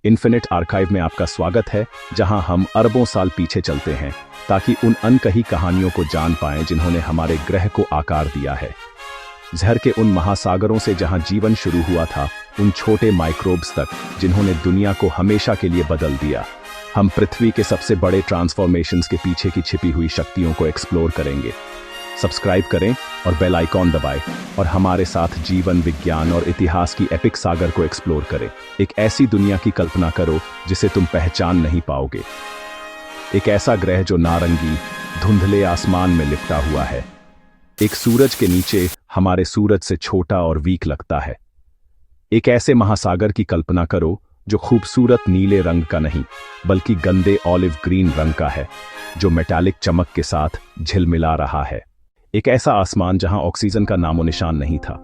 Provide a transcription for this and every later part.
Infinite archive में आपका स्वागत है, जहां हम अरबों साल पीछे चलते हैं ताकि उन अनकही कहानियों को जान पाएं जिन्होंने हमारे ग्रह को आकार दिया है। ज़हर के उन महासागरों से जहां जीवन शुरू हुआ था, उन छोटे माइक्रोब्स तक जिन्होंने दुनिया को हमेशा के लिए बदल दिया। हम पृथ्वी के सबसे बड़े ट्रांसफॉर्मेशंस के पीछे की छिपी हुई शक्तियों को एक्सप्लोर करेंगे। सब्सक्राइब करें और बेल आइकॉन दबाएं और हमारे साथ जीवन, विज्ञान और इतिहास की एपिक सागर को एक्सप्लोर करें। एक ऐसी दुनिया की कल्पना करो जिसे तुम पहचान नहीं पाओगे। एक ऐसा ग्रह जो नारंगी, धुंधले आसमान में लिपटा हुआ है। एक सूरज के नीचे हमारे सूरज से छोटा और वीक लगता है। एक ऐसे महासागर की कल्पना करो जो खूबसूरत नीले रंग का नहीं, बल्कि गंदे ऑलिव ग्रीन रंग का है, जो मेटालिक चमक के साथ झिलमिला रहा है। एक ऐसा आसमान जहां ऑक्सीजन का नामो निशान नहीं था।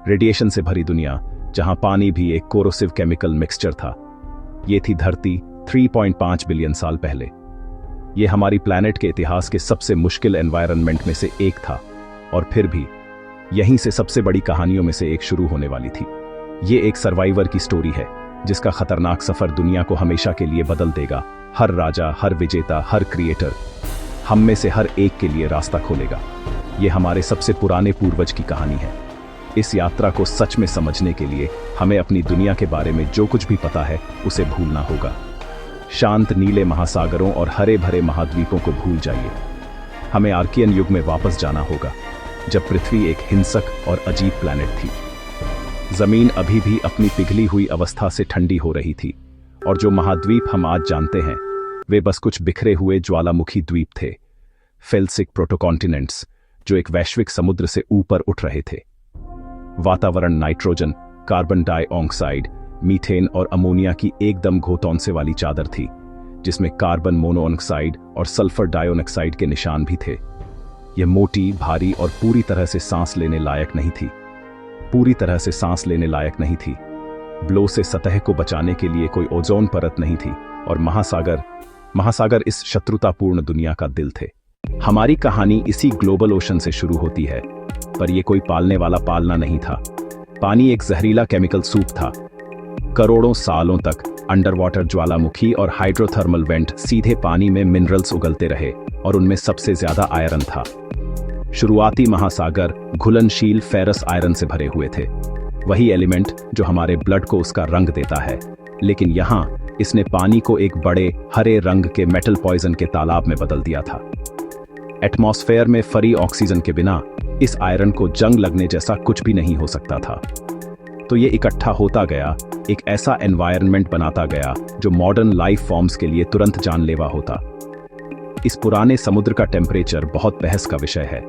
रेडिएशन से भरी दुनिया जहां पानी भी एक कोरोसिव केमिकल मिक्सचर था। ये थी धरती 3.5 बिलियन साल पहले। ये हमारी प्लैनेट के इतिहास के सबसे मुश्किल एनवायरनमेंट में से एक था, और फिर भी यहीं से सबसे बड़ी कहानियों में से एक शुरू होने वाली थी। ये एक सर्वाइवर की स्टोरी है जिसका खतरनाक सफर दुनिया को हमेशा के लिए बदल देगा। हर राजा, हर विजेता, हर क्रिएटर हम में से हर एक के लिए रास्ता खोलेगा। ये हमारे सबसे पुराने पूर्वज की कहानी है। इस यात्रा को सच में समझने के लिए हमें अपनी दुनिया के बारे में जो कुछ भी पता है उसे भूलना होगा। शांत नीले महासागरों और हरे भरे महाद्वीपों को भूल जाइए। हमें आर्कियन युग में वापस जाना होगा, जब पृथ्वी एक हिंसक और अजीब प्लैनेट थी। जमीन अभी भी अपनी पिघली हुई अवस्था से ठंडी हो रही थी, और जो महाद्वीप हम आज जानते हैं वे बस कुछ बिखरे हुए ज्वालामुखी द्वीप थे। फेल्सिक प्रोटोकॉन्टिनेंट्स जो एक वैश्विक समुद्र से ऊपर उठ रहे थे। वातावरण नाइट्रोजन, कार्बन डाइऑक्साइड, मीथेन और अमोनिया की एकदम घोंतौंसे वाली चादर थी, जिसमें कार्बन मोनोऑक्साइड और सल्फर डाइऑक्साइड के निशान भी थे। यह मोटी, भारी और पूरी तरह से सांस लेने लायक नहीं थी। ब्लो से सतह को बचाने के लिए कोई ओजोन परत नहीं थी, और महासागर इस शत्रुतापूर्ण दुनिया का दिल थे। हमारी कहानी इसी ग्लोबल ओशन से शुरू होती है, पर यह कोई पालने वाला पालना नहीं था। पानी एक जहरीला केमिकल सूप था। करोड़ों सालों तक अंडर वाटर ज्वालामुखी और हाइड्रोथर्मल वेंट सीधे पानी में मिनरल्स उगलते रहे, और उनमें सबसे ज्यादा आयरन था। शुरुआती महासागर घुलनशील फेरस आयरन से भरे हुए थे, वही एलिमेंट जो हमारे ब्लड को उसका रंग देता है। लेकिन यहां इसने पानी को एक बड़े हरे रंग के मेटल पॉइजन के तालाब में बदल दिया था। एटमॉस्फेयर में फरी ऑक्सीजन के बिना इस आयरन को जंग लगने जैसा कुछ भी नहीं हो सकता था। तो ये इकट्ठा होता गया, एक ऐसा एनवायरनमेंट बनाता गया जो मॉडर्न लाइफ फॉर्म्स के लिए तुरंत जानलेवा होता। इस पुराने समुद्र का टेम्परेचर बहुत बहस का विषय है।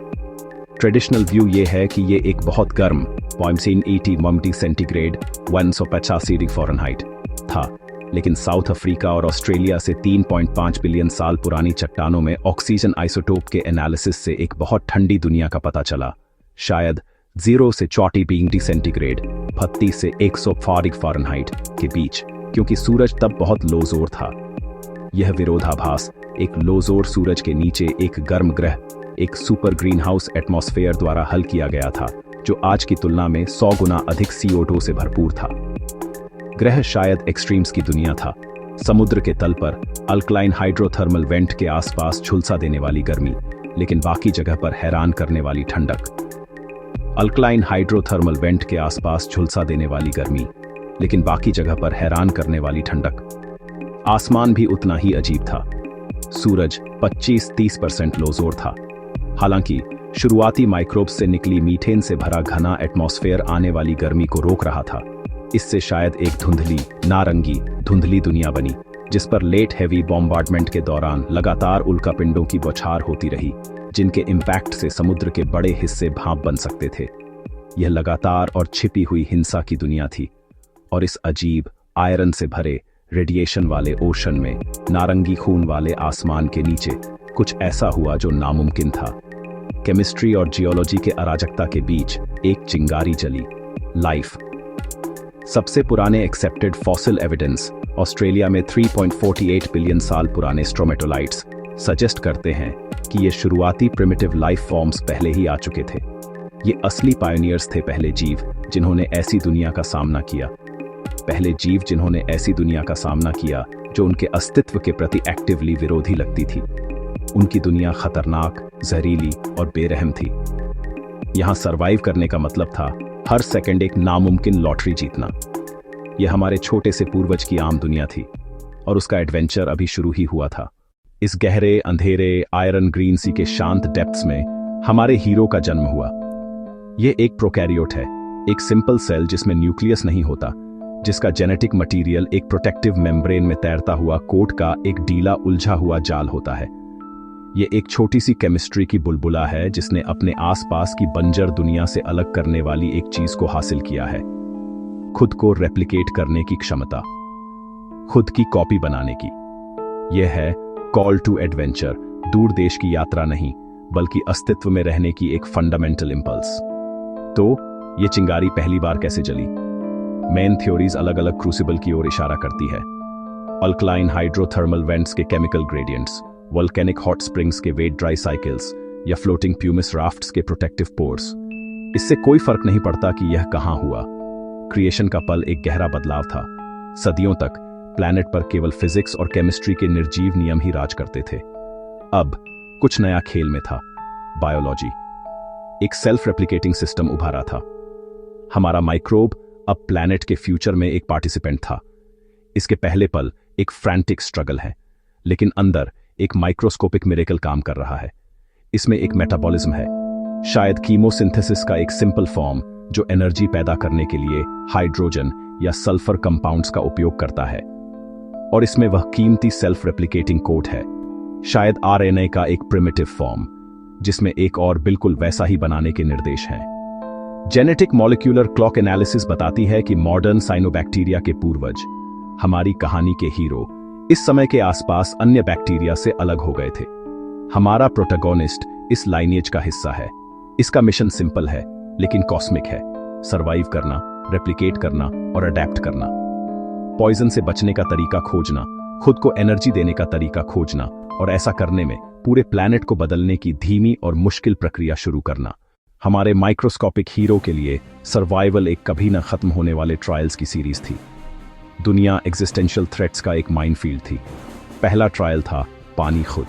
ट्रेडिशनल व्यू ये है कि ये एक बहुत गर्म 0.80 सेंटीग्रेड 185 डिग्री फ़ारेनहाइट था, लेकिन साउथ अफ्रीका और ऑस्ट्रेलिया से 3.5 बिलियन साल पुरानी चट्टानों में ऑक्सीजन आइसोटोप के एनालिसिस से एक बहुत ठंडी दुनिया का पता चला, शायद 0 से 40 डिग्री सेंटीग्रेड 32 से 104 डिग्री फ़ारेनहाइट के बीच, क्योंकि सूरज तब बहुत लोजोर था। यह विरोधाभास, एक लोजोर सूरज के नीचे एक गर्म ग्रह, एक सुपर ग्रीन हाउस एटमॉस्फेयर द्वारा हल किया गया था, जो आज की तुलना में 100 गुना अधिक CO2 से भरपूर था। ग्रह शायद एक्सट्रीम्स की दुनिया था। समुद्र के तल पर अल्कलाइन हाइड्रोथर्मल वेंट के आसपास झुलसा देने वाली गर्मी, लेकिन बाकी जगह पर हैरान करने वाली ठंडक। अल्कलाइन हाइड्रोथर्मल वेंट के आसपास झुलसा देने वाली गर्मी, लेकिन बाकी जगह पर हैरान करने वाली ठंडक। आसमान भी उतना ही अजीब था। सूरज 25-30% लोजोर था। हालांकि शुरुआती माइक्रोब्स से निकली मीथेन से भरा घना एटमॉस्फेयर आने वाली गर्मी को रोक रहा था। इससे शायद एक नारंगी धुंधली दुनिया बनी, जिस पर लेट हेवी बॉम्बार्डमेंट के दौरान लगातार उल्कापिंडों की बौछार होती रही, जिनके इम्पैक्ट से समुद्र के बड़े हिस्से भाप बन सकते थे। यह लगातार और छिपी हुई हिंसा की दुनिया थी, और इस अजीब आयरन से भरे रेडिएशन वाले ओशन में, नारंगी खून वाले आसमान के नीचे कुछ ऐसा हुआ जो नामुमकिन था। केमिस्ट्री और जियोलॉजी के अराजकता के बीच एक चिंगारी जली, लाइफ। सबसे पुराने एक्सेप्टेड फॉसिल एविडेंस ऑस्ट्रेलिया में 3.48 बिलियन साल पुराने स्ट्रोमेटोलाइट्स सजेस्ट करते हैं कि ये शुरुआती प्रिमिटिव लाइफ फॉर्म्स पहले ही आ चुके थे। ये असली पायनियर्स थे, पहले जीव जिन्होंने ऐसी दुनिया का सामना किया। पहले जीव जिन्होंने ऐसी दुनिया का सामना किया जो उनके अस्तित्व के प्रति एक्टिवली विरोधी लगती थी। उनकी दुनिया खतरनाक, जहरीली और बेरहम थी। यहां सरवाइव करने का मतलब था हर सेकंड एक नामुमकिन लॉटरी जीतना। यह हमारे छोटे से पूर्वज की आम दुनिया थी और उसका एडवेंचर अभी शुरू ही हुआ था। इस गहरे, अंधेरे, आयरन ग्रीन सी के शांत डेप्थ्स में हमारे हीरो का जन्म हुआ। यह एक प्रोकैरियोट है, एक सिंपल सेल जिसमें न्यूक्लियस नहीं होता, जिसका जेनेटिक मटेरियल एक प्रोटेक्टिव मेम्ब्रेन में तैरता हुआ कोट का एक ढीला उलझा हुआ जाल होता है। यह एक छोटी सी केमिस्ट्री की बुलबुला है जिसने अपने आसपास की बंजर दुनिया से अलग करने वाली एक चीज को हासिल किया है, खुद को रेप्लिकेट करने की क्षमता, खुद की कॉपी बनाने की। यह है कॉल टू एडवेंचर, दूर देश की यात्रा नहीं बल्कि अस्तित्व में रहने की एक फंडामेंटल इंपल्स। तो यह चिंगारी पहली बार कैसे जली? मेन थ्योरीज अलग अलग क्रूसिबल की ओर इशारा करती है। अल्कलाइन हाइड्रोथर्मल वेंट्स के chemical gradients, volcanic hot springs के वेट ड्राई साइकिल्स या फ्लोटिंग प्यूमिस राफ्ट्स के प्रोटेक्टिव पोर्स। इससे कोई फर्क नहीं पड़ता कि यह कहां हुआ। क्रिएशन का पल एक गहरा बदलाव था। सदियों तक प्लैनेट पर केवल फिजिक्स और केमिस्ट्री के निर्जीव नियम ही राज करते थे। अब कुछ नया खेल में था, बायोलॉजी। एक सेल्फ रेप्लिकेटिंग सिस्टम उभारा था। हमारा माइक्रोब अब प्लैनेट के फ्यूचर में एक पार्टिसिपेंट था। इसके पहले पल एक फ्रैंटिक स्ट्रगल है, लेकिन अंदर एक माइक्रोस्कोपिक मिरेकल काम कर रहा है। इसमें एक मेटाबॉलिज्म है, शायद कीमोसिंथेसिस का एक सिंपल फॉर्म जो एनर्जी पैदा करने के लिए हाइड्रोजन या सल्फर कंपाउंड्स का उपयोग करता है। और इसमें वह कीमती सेल्फ रेप्लिकेटिंग कोड है, शायद आरएनए का एक प्रिमिटिव फॉर्म जिसमें एक और बिल्कुल वैसा ही बनाने के निर्देश हैं। जेनेटिक मॉलिक्यूलर क्लॉक एनालिसिस बताती है कि मॉडर्न साइनोबैक्टीरिया के पूर्वज, हमारी कहानी के हीरो, इस समय के आसपास अन्य बैक्टीरिया से अलग हो गए थे। हमारा प्रोटैगोनिस्ट इस लाइनेज का हिस्सा है। इसका मिशन सिंपल है लेकिन कॉस्मिक है, सरवाइव करना, रेप्लिकेट करना और अडेप्ट करना। पॉइजन से बचने का तरीका खोजना, खुद को एनर्जी देने का तरीका खोजना और ऐसा करने में पूरे प्लैनेट को बदलने की धीमी और मुश्किल प्रक्रिया शुरू करना। हमारे माइक्रोस्कोपिक हीरो के लिए सर्वाइवल एक कभी न खत्म होने वाले ट्रायल्स की सीरीज थी। दुनिया एग्जिस्टेंशियल थ्रेट्स का एक माइनफील्ड थी। पहला ट्रायल था पानी खुद।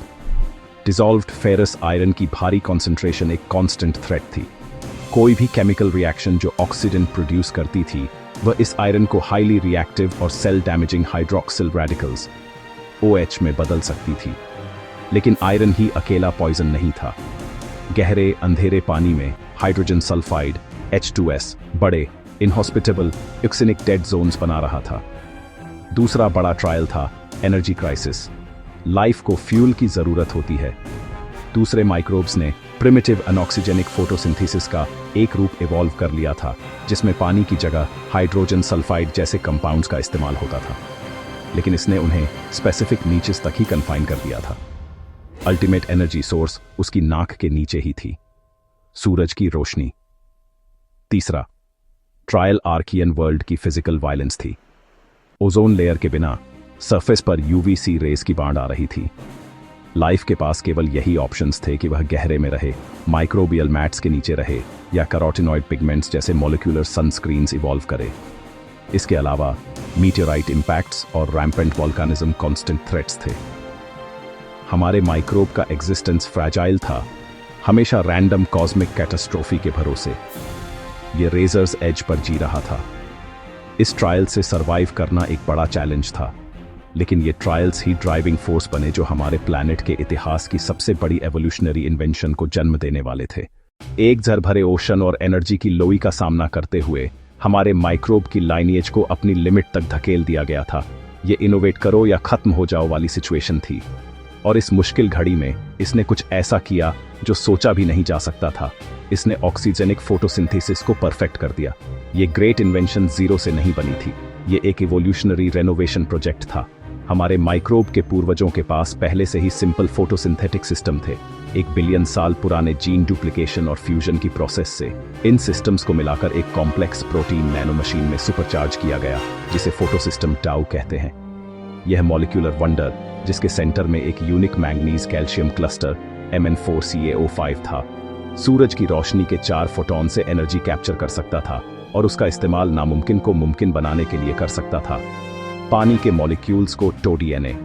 डिसॉल्व्ड फेरस आयरन की भारी कॉन्सेंट्रेशन एक कांस्टेंट थ्रेट थी। कोई भी केमिकल रिएक्शन जो ऑक्सीजन प्रोड्यूस करती थी वह इस आयरन को हाईली रिएक्टिव और cell damaging hydroxyl radicals OH में बदल सकती थी। लेकिन आयरन ही अकेला पॉइजन नहीं था। गहरे अंधेरे पानी में हाइड्रोजन सल्फाइड H2S बड़े इनहॉस्पिटेबल यूक्सिनिक डेड जोन्स बना रहा था। दूसरा बड़ा ट्रायल था एनर्जी क्राइसिस। लाइफ को फ्यूल की जरूरत होती है। दूसरे माइक्रोब्स ने प्रिमिटिव अनऑक्सीजेनिक फोटोसिंथेसिस का एक रूप इवॉल्व कर लिया था जिसमें पानी की जगह हाइड्रोजन सल्फाइड जैसे कंपाउंड्स का इस्तेमाल होता था। लेकिन इसने उन्हें स्पेसिफिक नीचेस तक ही कन्फाइन कर दिया था। अल्टीमेट एनर्जी सोर्स उसकी नाक के नीचे ही थी, सूरज की रोशनी। तीसरा ट्रायल आर्कियन वर्ल्ड की फिजिकल वायलेंस थी। ओजोन लेयर के बिना सरफेस पर UVC रेस की बाढ़ आ रही थी। लाइफ के पास केवल यही ऑप्शंस थे कि वह गहरे में रहे, माइक्रोबियल मैट्स के नीचे रहे या कैरोटिनॉइड पिगमेंट्स जैसे मॉलिक्यूलर सनस्क्रीन्स इवॉल्व करे। इसके अलावा मीटेराइट इंपैक्ट्स और रैम्पेंट वोल्कानिज्म कांस्टेंट थ्रेट्स थे। हमारे माइक्रोब का एग्जिस्टेंस फ्रैजाइल था, हमेशा रैंडम कॉस्मिक कैटास्ट्रोफी के भरोसे। ये रेजर्स एज पर जी रहा था। इस ट्रायल से सरवाइव करना एक बड़ा चैलेंज था, लेकिन ये ट्रायल्स ही ड्राइविंग फोर्स बने जो हमारे प्लैनेट के इतिहास की सबसे बड़ी एवोल्यूशनरी इन्वेंशन को जन्म देने वाले थे। एक जर भरे ओशन और एनर्जी की लोई का सामना करते हुए हमारे माइक्रोब की लाइनेज को अपनी लिमिट तक धकेल दिया गया था। ये इनोवेट करो या खत्म हो जाओ वाली सिचुएशन थी। और इस मुश्किल घड़ी में इसने कुछ ऐसा किया जो सोचा भी नहीं जा सकता था। इसने ऑक्सीजेनिक फोटोसिंथेसिस को परफेक्ट कर दिया। ये ग्रेट इन्वेंशन जीरो से नहीं बनी थी, ये एक इवोल्यूशनरी रेनोवेशन प्रोजेक्ट था। हमारे माइक्रोब के पूर्वजों के पास पहले से ही सिंपल फोटोसिंथेटिक सिस्टम थे। 1 बिलियन साल पुराने जीन डुप्लीकेशन और फ्यूजन की प्रोसेस से इन सिस्टम्स को मिलाकर एक कॉम्प्लेक्स प्रोटीन नैनो मशीन में सुपरचार्ज किया गया, जिसे फोटोसिस्टम टाउ कहते हैं। यह मॉलिक्यूलर वंडर, जिसके सेंटर में एक unique manganese calcium cluster Mn4CaO5 था, सूरज की रोशनी के 4 फोटॉन से एनर्जी कैप्चर कर सकता था और उसका इस्तेमाल नामुमकिन को मुमकिन बनाने के लिए कर सकता था। पानी के मॉलिक्यूल्स को डीएनए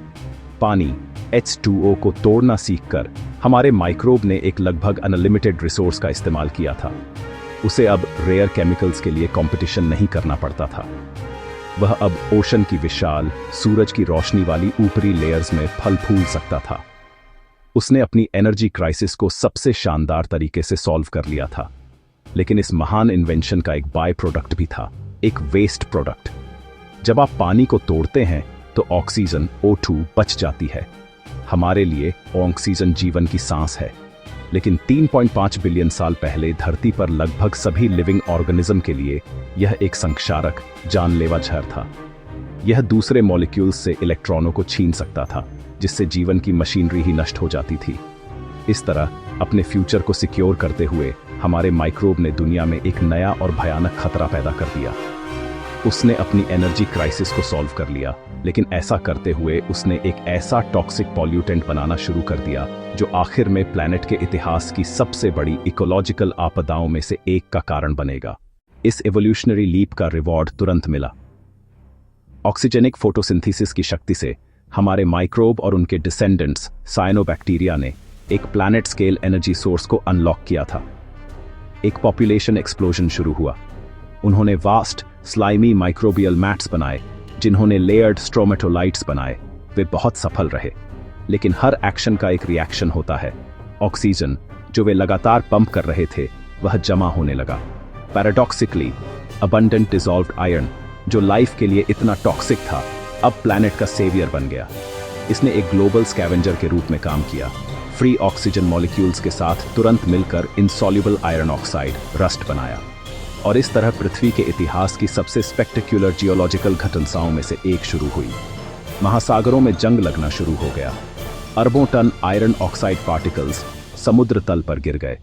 पानी H2O को तोड़ना सीखकर हमारे माइक्रोब ने एक लगभग अनलिमिटेड रिसोर्स का इस्तेमाल किया था। उसे अब रेयर केमिकल्स के लिए कंपटीशन नहीं करना पड़ता था। वह अब ओशन की विशाल सूरज की रोशनी वाली ऊपरी लेयर्स में फल फूल सकता था। उसने अपनी एनर्जी क्राइसिस को सबसे शानदार तरीके से सॉल्व कर लिया था। लेकिन इस महान इन्वेंशन का एक बाय प्रोडक्ट भी था, एक वेस्ट प्रोडक्ट। जब आप पानी को तोड़ते हैं तो ऑक्सीजन O2 बच जाती है। हमारे लिए ऑक्सीजन जीवन की सांस है। लेकिन 3.5 बिलियन साल पहले धरती पर लगभग सभी लिविंग ऑर्गेनिज्म के लिए यह एक संक्षारक जानलेवा जहर था। यह दूसरे मॉलिक्यूल्स से इलेक्ट्रॉनों को छीन सकता था, जिससे जीवन की मशीनरी ही नष्ट हो जाती थी। इस तरह अपने फ्यूचर को सिक्योर करते हुए हमारे माइक्रोब ने दुनिया में एक नया और भयानक खतरा पैदा कर दिया। उसने अपनी एनर्जी क्राइसिस को सॉल्व कर लिया, लेकिन ऐसा करते हुए उसने एक ऐसा टॉक्सिक पॉल्यूटेंट बनाना शुरू कर दिया जो आखिर में प्लैनेट के इतिहास की सबसे बड़ी इकोलॉजिकल आपदाओं में से एक का कारण बनेगा। इस एवोल्यूशनरी लीप का रिवॉर्ड तुरंत मिला। ऑक्सीजेनिक फोटोसिंथेसिस की शक्ति से हमारे माइक्रोब और उनके डिसेंडेंट्स साइनोबैक्टीरिया ने एक प्लैनेट स्केल एनर्जी सोर्स को अनलॉक किया था। एक पॉपुलेशन एक्सप्लोजन शुरू हुआ। उन्होंने वास्ट स्लाइमी माइक्रोबियल मैट्स बनाए, जिन्होंने लेयर्ड स्ट्रोमेटोलाइट्स बनाए। वे बहुत सफल रहे, लेकिन हर एक्शन का एक रिएक्शन होता है। ऑक्सीजन जो वे लगातार पंप कर रहे थे वह जमा होने लगा। पैराडॉक्सिकली अबंडेंट डिसॉल्व्ड आयरन, जो लाइफ के लिए इतना टॉक्सिक था, अब प्लैनेट का सेवियर बन गया। इसने एक ग्लोबल स्कैवेंजर के रूप में काम किया। फ्री ऑक्सीजन मॉलिक्यूल्स के साथ तुरंत मिलकर इनसॉल्युबल आयरन ऑक्साइड रस्ट बनाया, और इस तरह पृथ्वी के इतिहास की सबसे स्पेक्टेक्युलर जियोलॉजिकल घटनाओं में से एक शुरू हुई। महासागरों में जंग लगना शुरू हो गया। अरबों टन आयरन ऑक्साइड पार्टिकल्स समुद्र तल पर गिर गए,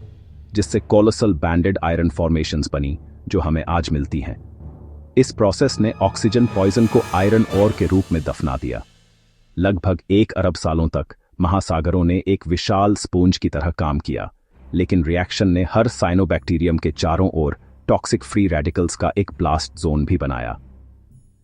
जिससे कोलोसल बैंडेड आयरन फॉर्मेशंस बनी जो हमें आज मिलती हैं। इस प्रोसेस ने ऑक्सीजन पॉइजन को आयरन ओर के रूप में दफना दिया। लगभग 1 अरब सालों तक महासागरों ने एक विशाल स्पोंज की तरह काम किया, लेकिन रिएक्शन ने हर साइनोबैक्टीरियम के चारों ओर टॉक्सिक फ्री रेडिकल्स का एक ब्लास्ट जोन भी बनाया।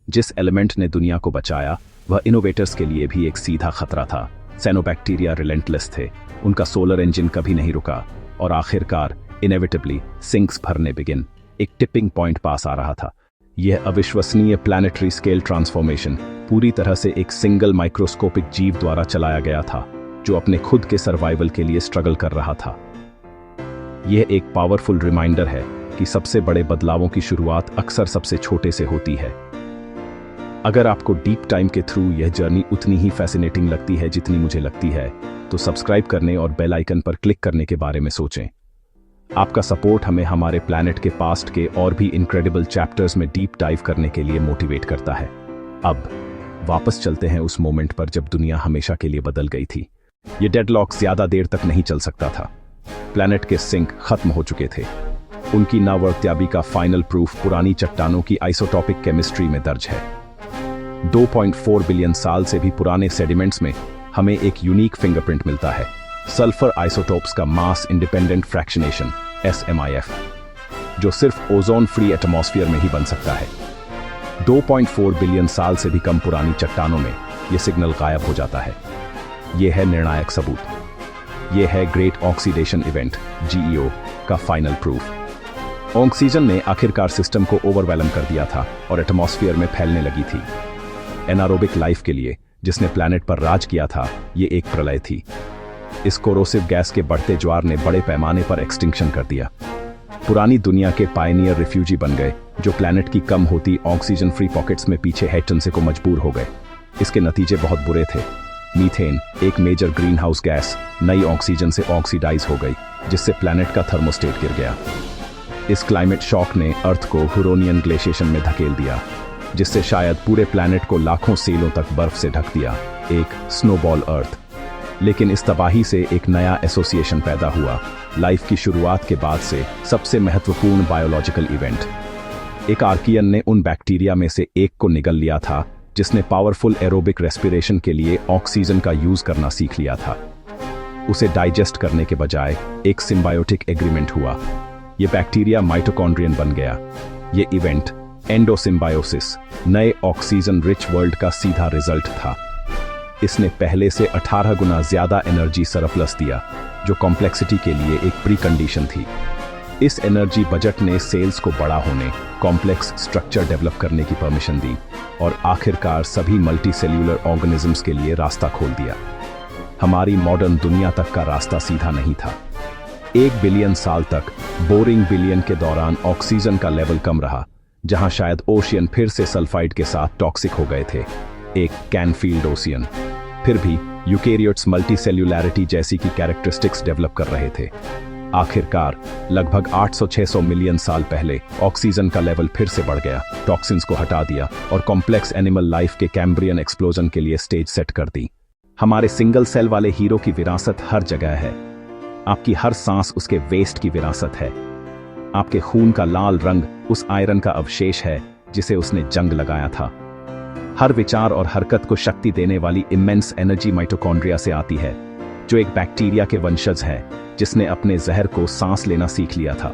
जिस एलिमेंट ने दुनिया को बचाया वह इनोवेटर्स के लिए भी एक सीधा खतरा था। साइनोबैक्टीरिया रिलेंटलेस थे, उनका सोलर इंजन कभी नहीं रुका, और आखिरकार इनेविटेबली सिंक्स भरने बिगिन। एक टिपिंग पॉइंट पास आ रहा था। यह अविश्वसनीय प्लैनेटरी स्केल ट्रांसफॉर्मेशन पूरी तरह से एक सिंगल माइक्रोस्कोपिक जीव द्वारा चलाया गया था, जो अपने खुद के सर्वाइवल के लिए स्ट्रगल कर रहा था। यह एक पावरफुल रिमाइंडर है कि सबसे बड़े बदलावों की शुरुआत अक्सर सबसे छोटे से होती है। अगर आपको डीप टाइम के थ्रू यह जर्नी उतनी ही फैसिनेटिंग लगती है जितनी मुझे लगती है, तो सब्सक्राइब करने और बेल आइकन पर क्लिक करने के बारे में सोचें। आपका सपोर्ट हमें हमारे प्लैनेट के पास्ट के और भी इनक्रेडिबल चैप्टर्स में डीप डाइव करने के लिए मोटिवेट करता है। अब वापस चलते हैं उस मोमेंट पर जब दुनिया हमेशा के लिए बदल गई थी। ये डेडलॉक ज्यादा देर तक नहीं चल सकता था। प्लैनेट के सिंक खत्म हो चुके थे। उनकी नावर्त्याबी का फाइनल प्रूफ पुरानी चट्टानों की आइसोटॉपिक केमिस्ट्री में दर्ज है। 2.4 बिलियन साल से भी पुराने सेडिमेंट्स में हमें एक यूनिक फिंगरप्रिंट मिलता है, सल्फर आइसोटोप्स का मास इंडिपेंडेंट फ्रैक्शनेशन SMIF, जो सिर्फ ओजोन फ्री एटमॉस्फेयर में ही बन सकता है। 2.4 बिलियन साल से भी कम पुरानी चट्टानों में यह सिग्नल गायब हो जाता है। यह है निर्णायक सबूत। यह है ग्रेट ऑक्सीडेशन इवेंट GEO का फाइनल प्रूफ। ऑक्सीजन ने आखिरकार सिस्टम को ओवरवेलम कर दिया था और एटमॉस्फेयर में फैलने लगी थी। एनारोबिक लाइफ के लिए जिसने प्लैनेट पर राज किया था, ये एक प्रलय थी। इस कोरोसिव गैस के बढ़ते ज्वार ने बड़े पैमाने पर एक्सटिंक्शन कर दिया। पुरानी दुनिया के पायनियर रिफ्यूजी बन गए, जो प्लैनेट की कम होती ऑक्सीजन फ्री पॉकेट्स में पीछे हटने को मजबूर हो गए। इसके नतीजे बहुत बुरे थे। मीथेन, एक मेजर ग्रीन हाउस गैस, नई ऑक्सीजन से ऑक्सीडाइज हो गई, जिससे प्लैनेट का थर्मोस्टेट गिर गया। इस क्लाइमेट शॉक ने अर्थ को हुरोनियन ग्लेशिएशन में धकेल दिया, जिससे शायद पूरे प्लैनेट को लाखों सेलों तक बर्फ से ढक दिया, एक स्नोबॉल अर्थ। लेकिन इस तबाही से एक नया एसोसिएशन पैदा हुआ, लाइफ की शुरुआत के बाद से सबसे महत्वपूर्ण बायोलॉजिकल इवेंट। एक आर्कियन ने उन बैक्टीरिया में से एक को निगल लिया था जिसने पावरफुल एरोबिक रेस्पिरेशन के लिए ऑक्सीजन का यूज करना सीख लिया था। उसे डाइजेस्ट करने के बजाय एक सिम्बायोटिक एग्रीमेंट हुआ। यह बैक्टीरिया माइटोकॉन्ड्रियन बन गया। ये इवेंट एंडोसिम्बायोसिस, नए ऑक्सीजन रिच वर्ल्ड का सीधा रिजल्ट था। इसने पहले से 18 गुना ज्यादा एनर्जी सरप्लस दिया, जो कॉम्प्लेक्सिटी के लिए एक प्री कंडीशन थी। इस एनर्जी बजट ने सेल्स को बड़ा होने, कॉम्प्लेक्स स्ट्रक्चर डेवलप करने की परमिशन दी और आखिरकार सभी मल्टी सेल्यूलर ऑर्गेनिजम्स के लिए रास्ता खोल दिया। हमारी मॉडर्न दुनिया तक का रास्ता सीधा नहीं था। 1 बिलियन साल तक बोरिंग बिलियन के दौरान ऑक्सीजन का लेवल कम रहा, जहां शायद ओशियन फिर से सल्फाइड के साथ टॉक्सिक हो गए थे, एक कैनफील्ड ओशियन। फिर भी यूकेरियोट्स मल्टीसेल्युलैरिटी जैसी की कैरेक्टरिस्टिक्स डेवलप कर रहे थे। आखिरकार लगभग 800-600 मिलियन साल पहले ऑक्सीजन का लेवल फिर से बढ़ गया, टॉक्सिन्स को हटा दिया और कॉम्प्लेक्स एनिमल लाइफ के कैम्ब्रियन एक्सप्लोजन के लिए स्टेज सेट कर दी। हमारे सिंगल सेल वाले हीरो की विरासत हर जगह है। आपकी हर सांस उसके वेस्ट की विरासत है। आपके खून का लाल रंग उस आयरन का अवशेष है जिसे उसने जंग लगाया था। हर विचार और हरकत को शक्ति देने वाली इमेंस एनर्जी माइटोकॉन्ड्रिया से आती है, जो एक बैक्टीरिया के वंशज है जिसने अपने जहर को सांस लेना सीख लिया था।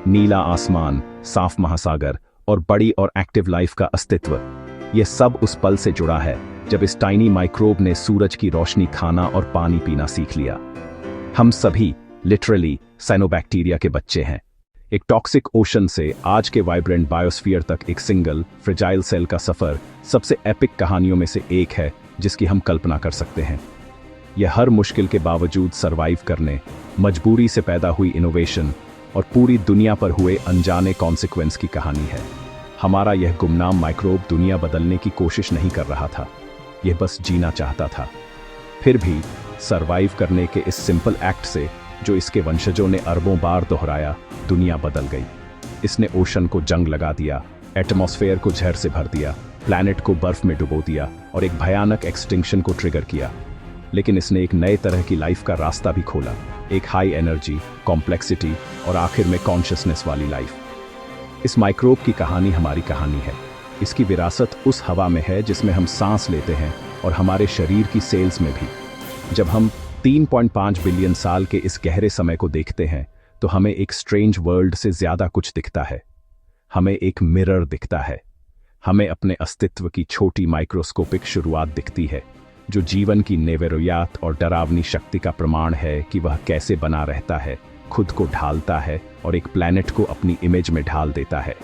नीला आसमान, साफ महासागर और बड़ी और एक्टिव लाइफ का अस्तित्व, यह सब उस पल से जुड़ा है जब इस टाइनी माइक्रोब ने सूरज की रोशनी खाना और पानी पीना सीख लिया। हम सभी लिटरली साइनोबैक्टीरिया के बच्चे हैं। एक टॉक्सिक ओशन से आज के वाइब्रेंट बायोस्फीयर तक एक सिंगल फ्रेजाइल सेल का सफर सबसे एपिक कहानियों में से एक है जिसकी हम कल्पना कर सकते हैं। यह हर मुश्किल के बावजूद सरवाइव करने, मजबूरी से पैदा हुई इनोवेशन और पूरी दुनिया पर हुए अनजाने कॉन्सिक्वेंस की कहानी है। हमारा यह गुमनाम माइक्रोब दुनिया बदलने की कोशिश नहीं कर रहा था, यह बस जीना चाहता था। फिर भी सरवाइव करने के इस सिंपल एक्ट से, जो इसके वंशजों ने अरबों बार दोहराया, दुनिया बदल गई। इसने ओशन को जंग लगा दिया, एटमॉस्फेयर को जहर से भर दिया, प्लैनेट को बर्फ में डुबो दिया और एक भयानक एक्सटिंक्शन को ट्रिगर किया। लेकिन इसने एक नए तरह की लाइफ का रास्ता भी खोला, एक हाई एनर्जी, कॉम्प्लेक्सिटी और आखिर में कॉन्शियसनेस वाली लाइफ। इस माइक्रोब की कहानी हमारी कहानी है। इसकी विरासत उस हवा में है जिसमें हम सांस लेते हैं और हमारे शरीर की सेल्स में भी। जब हम 3.5 बिलियन साल के इस गहरे समय को देखते हैं तो हमें एक स्ट्रेंज वर्ल्ड से ज्यादा कुछ दिखता है। हमें एक मिरर दिखता है। हमें अपने अस्तित्व की छोटी माइक्रोस्कोपिक शुरुआत दिखती है, जो जीवन की नेवेरोयात और डरावनी शक्ति का प्रमाण है कि वह कैसे बना रहता है, खुद को ढालता है और एक प्लैनेट को अपनी इमेज में ढाल देता है।